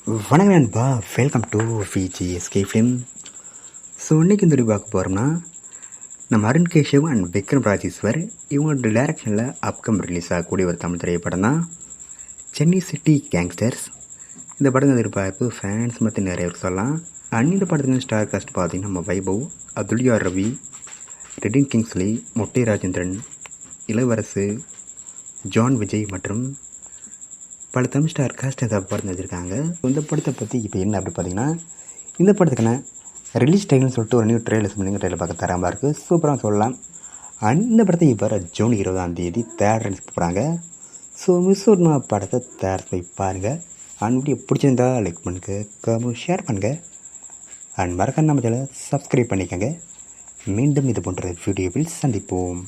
வணக்கம் நண்பா, welcome to VGSK film. So இன்றைக்கி இந்த பார்க்க போகிறோம்னா நம்ம அருண் கேஷவ் அண்ட் விக்ரம் ராஜேஸ்வர் இவங்களோட டைரக்ஷனில் அப்கம் ரிலீஸ் ஆகக்கூடிய ஒரு தமிழ் திரைப்படம் தான் சென்னை சிட்டி கேங்ஸ்டர்ஸ். இந்த படம் எதிர்பார்ப்பு ஃபேன்ஸ் மட்டும் நிறைய பேர் சொல்லலாம். அண்ட் இந்த படத்துக்கு ஸ்டார் காஸ்ட் பார்த்திங்கன்னா நம்ம வைபவ், அதுல்யா ரவி, ரெடின் கிங்ஸ்லி, மொட்டை ராஜேந்திரன், இளவரசு, ஜான் விஜய் மற்றும் பல தமிழ் ஸ்டார் காஸ்ட் இந்த படம் வச்சுருக்காங்க. இந்த படத்தை பற்றி இப்போ என்ன அப்படி பார்த்தீங்கன்னா, இந்த படத்துக்கான ரிலீஸ் டைம்னு சொல்லிட்டு ஒரு நியூ ட்ரெயிலர்ஸ் பண்ணிங்க ட்ரெயிலர் பார்க்க தரமாக இருக்குது, சூப்பராக சொல்லலாம். அண்ட் இந்த படத்தை இப்போ ஜூன் 20 தேர்ட் ரிலீஸ் போகிறாங்க. ஸோ மிஸ் ஒன்று படத்தை தேர்ட் போய் பாருங்கள். அண்ட் வீடியோ பிடிச்சிருந்தா லைக் பண்ணுங்க, கமெண்ட் ஷேர் பண்ணுங்கள். அண்ட் மறக்காம நம்ம சேனலை சப்ஸ்கிரைப் பண்ணிக்கோங்க. மீண்டும் இது போன்ற வீடியோவில் சந்திப்போம்.